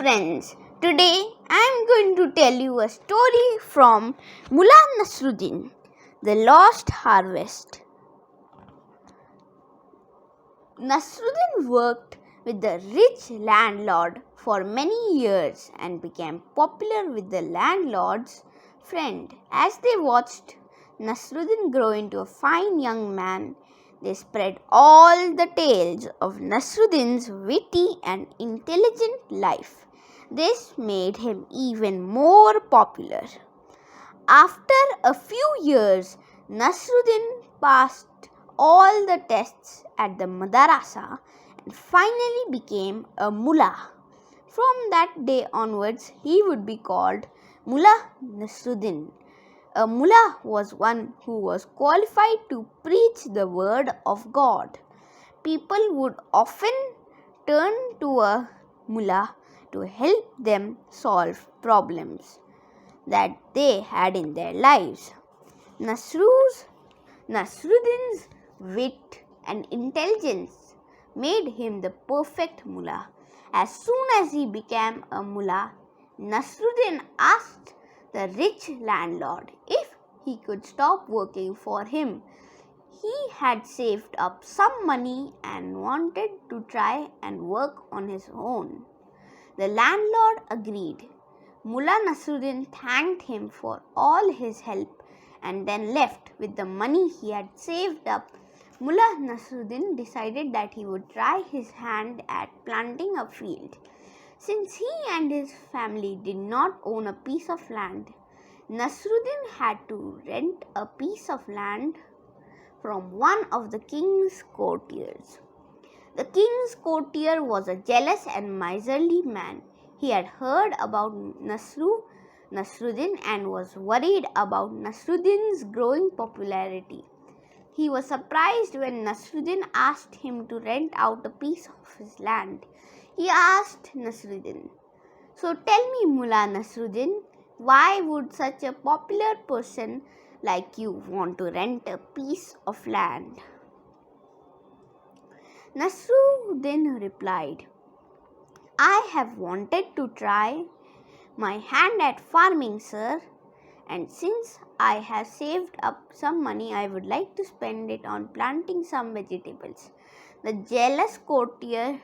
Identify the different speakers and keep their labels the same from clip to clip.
Speaker 1: friends, today I am going to tell you a story from Mullah Nasruddin, The Lost Harvest. Nasruddin worked with the rich landlord for many years and became popular with the landlord's friend. As they watched Nasruddin grow into a fine young man, they spread all the tales of Nasruddin's witty and intelligent life. This made him even more popular. After a few years, Nasruddin passed all the tests at the madrasa and finally became a mullah. From that day onwards, he would be called Mullah Nasruddin. A mullah was one who was qualified to preach the word of God. People would often turn to a mullah to help them solve problems that they had in their lives. Nasruddin's wit and intelligence made him the perfect mullah. As soon as he became a mullah, Nasruddin asked the rich landlord if he could stop working for him. He had saved up some money and wanted to try and work on his own. The landlord agreed. Mullah Nasruddin thanked him for all his help and then left with the money he had saved up. Mullah Nasruddin decided that he would try his hand at planting a field. Since he and his family did not own a piece of land, Nasruddin had to rent a piece of land from one of the king's courtiers. The king's courtier was a jealous and miserly man. He had heard about Nasruddin and was worried about Nasruddin's growing popularity. He was surprised when Nasruddin asked him to rent out a piece of his land. He asked Nasruddin, "So tell me, Mullah Nasruddin, why would such a popular person like you want to rent a piece of land?" Nasruddin replied, "I have wanted to try my hand at farming, sir, and since I have saved up some money, I would like to spend it on planting some vegetables." The jealous courtier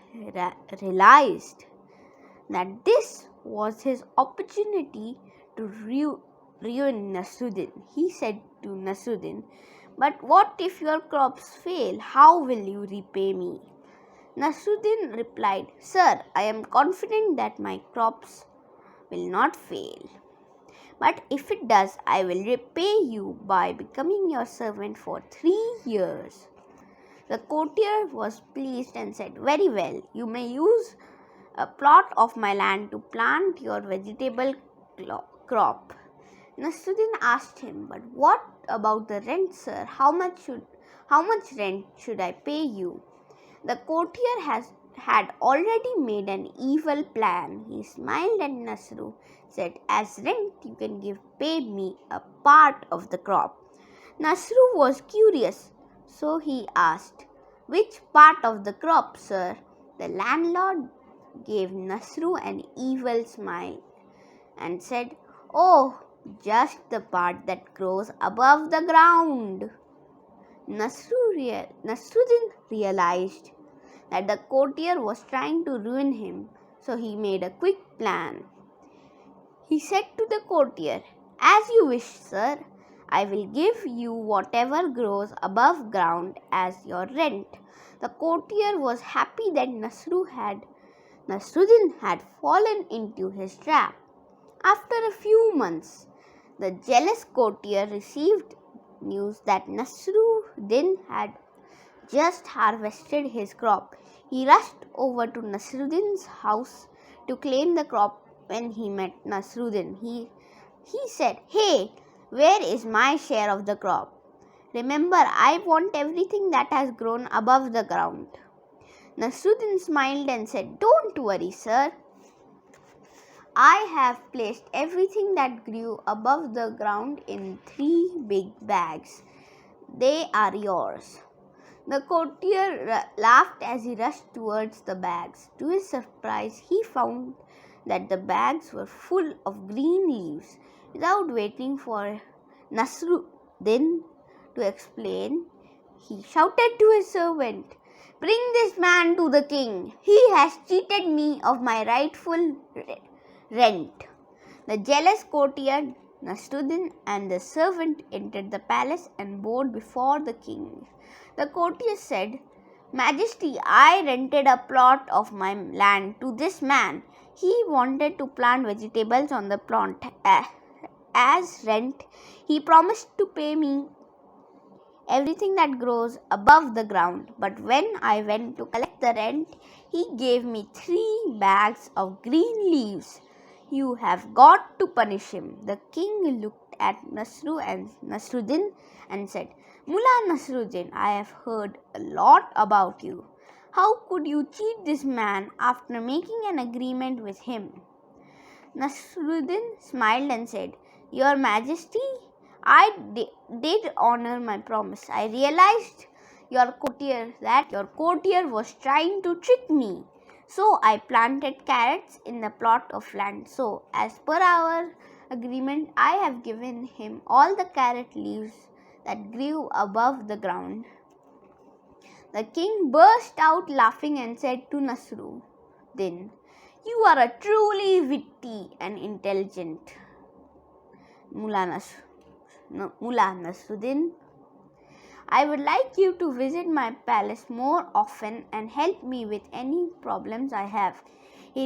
Speaker 1: realized that this was his opportunity to ruin Nasruddin. He said to Nasruddin, "But what if your crops fail? How will you repay me?" Nasruddin replied, "Sir, I am confident that my crops will not fail. But if it does, I will repay you by becoming your servant for 3 years. The courtier was pleased and said, "Very well, you may use a plot of my land to plant your vegetable crop." Nasruddin asked him, "But what about the rent, sir? How much rent should I pay you?" The courtier had already made an evil plan. He smiled at Nasru, said, "As rent, you can pay me a part of the crop." Nasru was curious, so he asked, "Which part of the crop, sir?" The landlord gave Nasru an evil smile and said, "Oh, just the part that grows above the ground." Nasruddin realized that the courtier was trying to ruin him, so he made a quick plan. He said to the courtier, "As you wish, sir. I will give you whatever grows above ground as your rent." The courtier was happy that Nasruddin had fallen into his trap. After a few months, the jealous courtier received news that Nasruddin had just harvested his crop. He rushed over to Nasruddin's house to claim the crop. When he met Nasruddin, he said, "Hey, where is my share of the crop? Remember, I want everything that has grown above the ground." Nasruddin smiled and said, "Don't worry, sir. I have placed everything that grew above the ground in 3 big bags. They are yours." The courtier laughed as he rushed towards the bags. To his surprise, he found that the bags were full of green leaves. Without waiting for Nasruddin to explain, he shouted to his servant, "Bring this man to the king. He has cheated me of my rightful rent." The jealous courtier Nasruddin and the servant entered the palace and bowed before the king. The courtier said, "Majesty, I rented a plot of my land to this man. He wanted to plant vegetables on the plot. As rent, he promised to pay me everything that grows above the ground. But when I went to collect the rent, he gave me 3 bags of green leaves. You have got to punish him." The king looked at Nasruddin and said, "Mullah Nasruddin, I have heard a lot about you. How could you cheat this man after making an agreement with him?" Nasruddin smiled and said, "Your Majesty, I did honor my promise. I realized that your courtier was trying to trick me. So I planted carrots in the plot of land. So, as per our agreement, I have given him all the carrot leaves that grew above the ground." The king burst out laughing and said to Nasruddin, "You are a truly witty and intelligent Mullah Nasruddin. I would like you to visit my palace more often and help me with any problems I have." He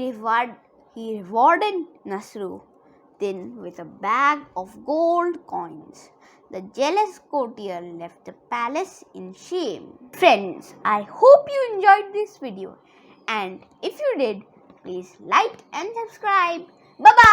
Speaker 1: rewarded Nasruddin with a bag of gold coins. The jealous courtier left the palace in shame. Friends, I hope you enjoyed this video, and if you did, please like and subscribe. Bye bye.